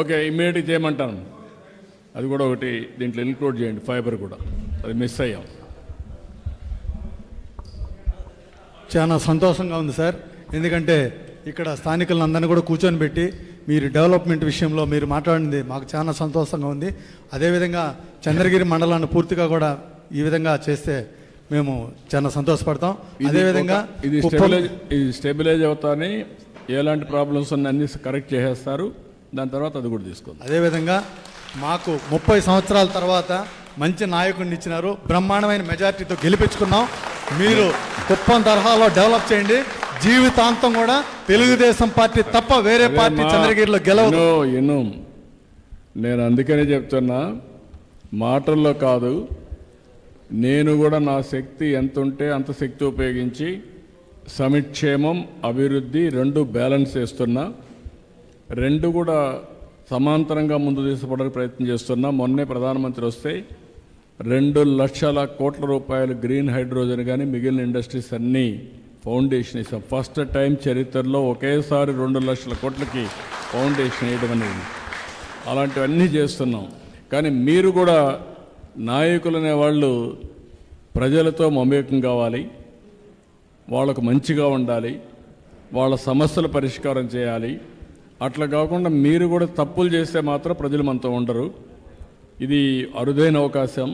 Okay, ఇమ్మీడియట్గా చేయమంటాను. అది కూడా ఒకటి దీంట్లో ఇన్క్లూడ్ చేయండి, ఫైబర్ కూడా, అది మిస్ అయ్యాం. చాలా సంతోషంగా ఉంది సార్, ఎందుకంటే ఇక్కడ స్థానికులందరినీ కూడా కూర్చొని పెట్టి మీరు డెవలప్మెంట్ విషయంలో మీరు మాట్లాడింది మాకు చాలా సంతోషంగా ఉంది. అదేవిధంగా చంద్రగిరి మండలాన్ని పూర్తిగా కూడా ఈ విధంగా చేస్తే మేము చాలా సంతోషపడతాం. అదేవిధంగా ఇది స్టెబిలైజ్ అవుతాని, ఎలాంటి ప్రాబ్లమ్స్ ఉన్న అన్ని కరెక్ట్ చేసేస్తారు, దాని తర్వాత అది కూడా తీసుకుందాం. అదేవిధంగా మాకు 30 సంవత్సరాల తర్వాత మంచి నాయకుడిని ఇచ్చినారు, బ్రహ్మాండమైన మెజార్టీతో గెలిపించుకున్నాం. మీరు కుప్పం తరహాలో డెవలప్ చేయండి, జీవితాంతం కూడా తెలుగుదేశం పార్టీ తప్ప వేరే పార్టీ చంద్రగిరిలో గెలవదు. నేను అందుకనే చెప్తున్నా, మాటల్లో కాదు, నేను కూడా నా శక్తి ఎంత ఉంటే అంత శక్తి ఉపయోగించి సంక్షేమం అభివృద్ధి రెండు బ్యాలెన్స్ చేస్తున్నా, రెండు కూడా సమాంతరంగా ముందు తీసుకుపోవడానికి ప్రయత్నం చేస్తున్నా. మొన్నే ప్రధానమంత్రి వస్తే 2 లక్షల కోట్ల రూపాయలు గ్రీన్ హైడ్రోజన్ కానీ మిగిలిన ఇండస్ట్రీస్ అన్నీ ఫౌండేషన్ ఇస్తాం. ఫస్ట్ టైం చరిత్రలో ఒకేసారి 2 లక్షల కోట్లకి ఫౌండేషన్ వేయడం అనేది, అలాంటివన్నీ చేస్తున్నాం. కానీ మీరు కూడా నాయకులు అనేవాళ్ళు ప్రజలతో మమేకం కావాలి, వాళ్ళకు మంచిగా ఉండాలి, వాళ్ళ సమస్యలు పరిష్కారం చేయాలి. అట్లా కాకుండా మీరు కూడా తప్పులు చేస్తే మాత్రం ప్రజలు మనతో ఉండరు. ఇది అరుదైన అవకాశం.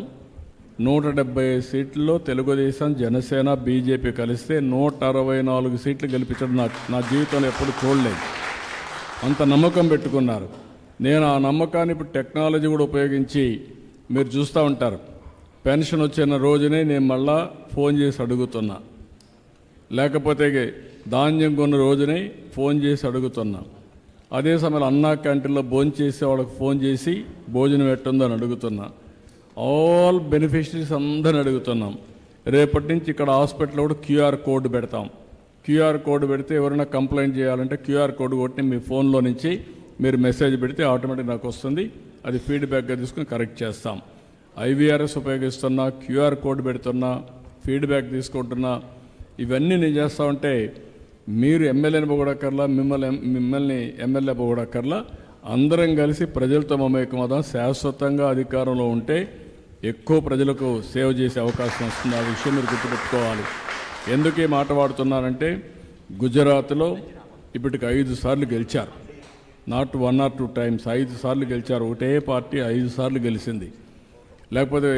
170 సీట్లలో తెలుగుదేశం, జనసేన, బీజేపీ కలిస్తే 164 సీట్లు గెలిపించడం నా జీవితంలో ఎప్పుడు చూడలేదు. అంత నమ్మకం పెట్టుకున్నారు. నేను ఆ నమ్మకాన్ని ఇప్పుడు టెక్నాలజీ కూడా ఉపయోగించి, మీరు చూస్తూ ఉంటారు, పెన్షన్ వచ్చిన రోజునే నేను మళ్ళా ఫోన్ చేసి అడుగుతున్నా, లేకపోతే ధాన్యం కొన్న రోజునే ఫోన్ చేసి అడుగుతున్నా. అదే సమయంలో అన్నా క్యాంటీన్లో భోజనం చేసే వాళ్ళకి ఫోన్ చేసి భోజనం ఎట్టుందని అడుగుతున్నా. ఆల్ బెనిఫిషరీస్ అందరిని అడుగుతున్నాం. రేపటి నుంచి ఇక్కడ హాస్పిటల్లో కూడా క్యూఆర్ కోడ్ పెడతాం. క్యూఆర్ కోడ్ పెడితే ఎవరైనా కంప్లైంట్ చేయాలంటే క్యూఆర్ కోడ్ కొట్టి మీ ఫోన్లో నుంచి మీరు మెసేజ్ పెడితే ఆటోమేటిక్ నాకు వస్తుంది. అది ఫీడ్బ్యాక్గా తీసుకుని కరెక్ట్ చేస్తాం. ఐవీఆర్ఎస్ ఉపయోగిస్తున్నా, క్యూఆర్ కోడ్ పెడుతున్నా, ఫీడ్బ్యాక్ తీసుకుంటున్నా. ఇవన్నీ నేను చేస్తా ఉంటే మీరు ఎమ్మెల్యేని పొగడక్కర్లా, మిమ్మల్ని ఎమ్మెల్యే పొగడక్కర్లా, అందరం కలిసి ప్రజలతో మమేకమవుదాం. శాశ్వతంగా అధికారంలో ఉంటే ఎక్కువ ప్రజలకు సేవ చేసే అవకాశం వస్తుంది. ఆ విషయం మీరు గుర్తుపెట్టుకోవాలి. ఎందుకు ఈ మాట వాడుతున్నానంటే, గుజరాత్లో ఇప్పటికి 5 సార్లు గెలిచారు. నాట్ 1 or 2 times, 5 సార్లు గెలిచారు. ఒకటే పార్టీ 5 సార్లు గెలిచింది. లేకపోతే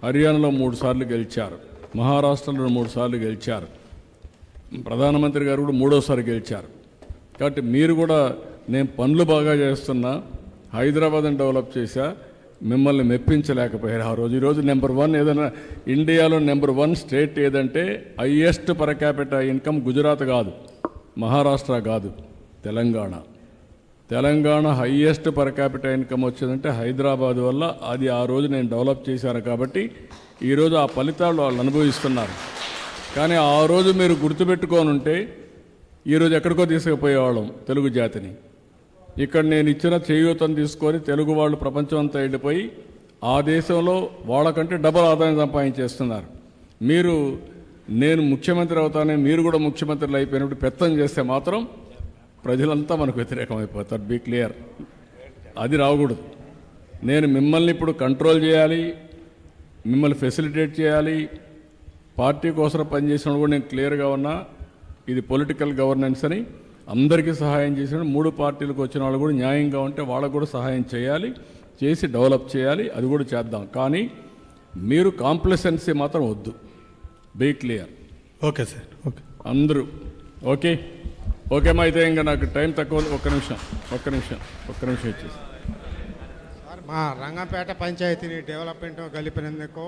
హర్యానాలో 3 సార్లు గెలిచారు, మహారాష్ట్రలో 3 సార్లు గెలిచారు, ప్రధానమంత్రి గారు కూడా 3వసారి గెలిచారు. కాబట్టి మీరు కూడా, నేను పనులు బాగా చేస్తున్నా, హైదరాబాద్ని డెవలప్ చేశా, మిమ్మల్ని మెప్పించలేకపోయారు ఆ రోజు. ఈరోజు నెంబర్ 1 ఏదైనా ఇండియాలో నెంబర్ 1 స్టేట్ ఏదంటే highest per capital income Gujarat కాదు, మహారాష్ట్ర కాదు, Telangana. Telangana highest per capital income వచ్చిందంటే హైదరాబాద్ వల్ల. అది ఆ రోజు నేను డెవలప్ చేశాను కాబట్టి ఈరోజు ఆ ఫలితాలు వాళ్ళు అనుభవిస్తున్నారు. కానీ ఆ రోజు మీరు గుర్తుపెట్టుకొని ఉంటే ఈరోజు ఎక్కడికో తీసుకుపోయేవాళ్ళం తెలుగు జాతిని. ఇక్కడ నేను ఇచ్చిన చేయూతను తీసుకొని తెలుగు వాళ్ళు ప్రపంచం అంతా వెళ్ళిపోయి ఆ దేశంలో వాళ్ళకంటే డబల్ ఆదాయం సంపాదించేస్తున్నారు. మీరు, నేను ముఖ్యమంత్రి అవుతానే మీరు కూడా ముఖ్యమంత్రులు అయిపోయినప్పుడు పెత్తం చేస్తే మాత్రం ప్రజలంతా మనకు వ్యతిరేకమైపోతారు. బీ క్లియర్, అది రాకూడదు. నేను మిమ్మల్ని ఇప్పుడు కంట్రోల్ చేయాలి, మిమ్మల్ని ఫెసిలిటేట్ చేయాలి. పార్టీ కోసం పనిచేసినప్పుడు కూడా నేను క్లియర్గా ఉన్నా, ఇది పొలిటికల్ గవర్నెన్స్ అని. అందరికీ సహాయం చేసిన 3 పార్టీలకు వచ్చిన వాళ్ళు కూడా న్యాయంగా ఉంటే వాళ్ళకు కూడా సహాయం చేయాలి, చేసి డెవలప్ చేయాలి. అది కూడా చేద్దాం. కానీ మీరు కాంప్లసెన్సీ మాత్రం వద్దు. Be clear. Okay sir, okay అందరూ ఓకే. ఓకేమా, అయితే ఇంకా నాకు టైం తక్కువ. ఒక్క నిమిషం ఇచ్చేసి. మా రంగంపేట పంచాయతీని డెవలప్మెంట్ కలిపినందుకు